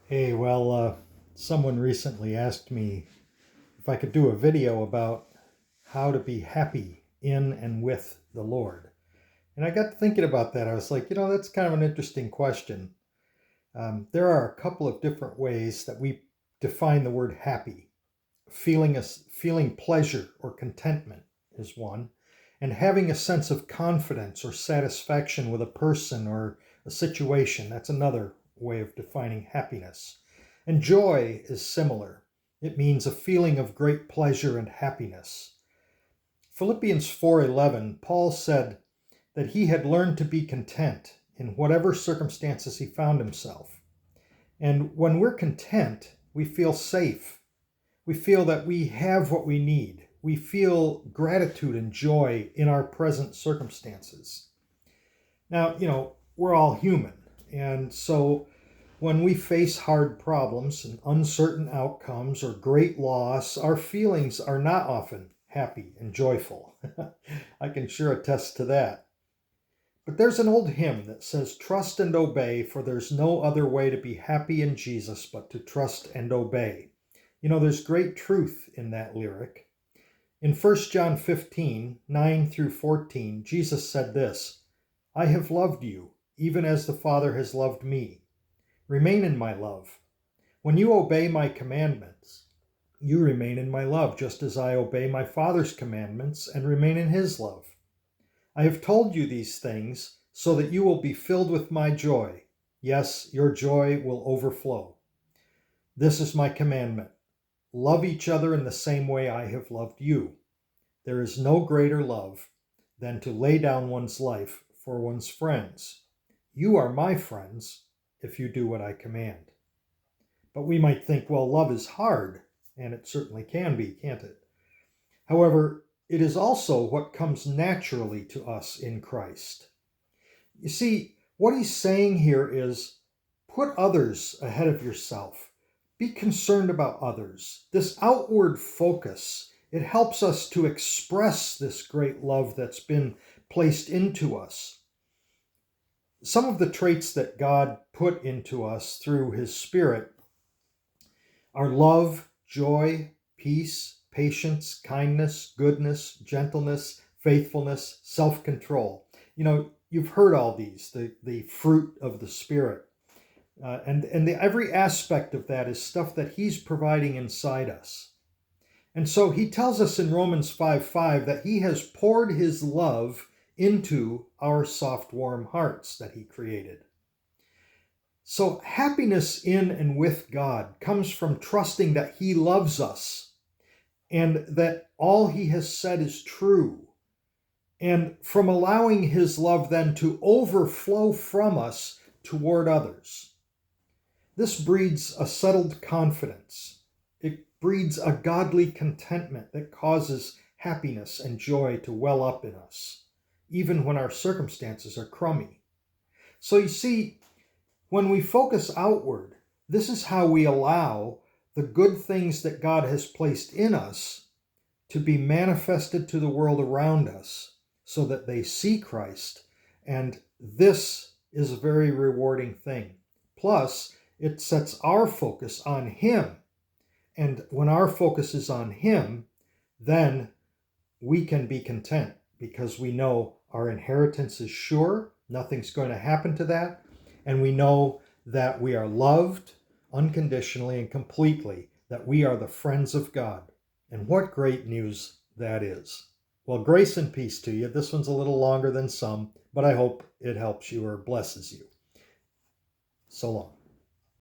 Hey, someone recently asked me if I could do a video about how to be happy in and with the Lord. And I got thinking about that. I was like, that's kind of an interesting question. There are a couple of different ways that we define the word happy. Feeling pleasure or contentment is one, and having a sense of confidence or satisfaction with a person or a situation, that's another way of defining happiness. And joy is similar. It means a feeling of great pleasure and happiness. Philippians 4:11, Paul said that he had learned to be content in whatever circumstances he found himself. And when we're content, we feel safe. We feel that we have what we need. We feel gratitude and joy in our present circumstances. Now, we're all human. And so when we face hard problems and uncertain outcomes or great loss, our feelings are not often happy and joyful. I can sure attest to that. But there's an old hymn that says, "Trust and obey, for there's no other way to be happy in Jesus but to trust and obey." There's great truth in that lyric. In 1 John 15:9-14, Jesus said this, "I have loved you, even as the Father has loved me. Remain in my love. When you obey my commandments, you remain in my love, just as I obey my Father's commandments and remain in his love. I have told you these things so that you will be filled with my joy. Yes, your joy will overflow. This is my commandment. Love each other in the same way I have loved you. There is no greater love than to lay down one's life for one's friends. You are my friends if you do what I command." But we might think, well, love is hard, and it certainly can be, can't it? However, it is also what comes naturally to us in Christ. You see, what he's saying here is put others ahead of yourself. Be concerned about others. This outward focus, it helps us to express this great love that's been placed into us. Some of the traits that God put into us through his Spirit are love, joy, peace, patience, kindness, goodness, gentleness, faithfulness, self-control. You've heard all these, the fruit of the Spirit. Every aspect of that is stuff that he's providing inside us. And so he tells us in Romans 5:5 that he has poured his love into our soft, warm hearts that he created. So happiness in and with God comes from trusting that he loves us and that all he has said is true, and from allowing his love then to overflow from us toward others. This breeds a settled confidence. It breeds a godly contentment that causes happiness and joy to well up in us, even when our circumstances are crummy. So you see, when we focus outward, this is how we allow the good things that God has placed in us to be manifested to the world around us so that they see Christ. And this is a very rewarding thing. Plus, it sets our focus on him. And when our focus is on him, then we can be content because we know our inheritance is sure. Nothing's going to happen to that. And we know that we are loved unconditionally and completely, that we are the friends of God. And what great news that is. Well, grace and peace to you. This one's a little longer than some, but I hope it helps you or blesses you. So long.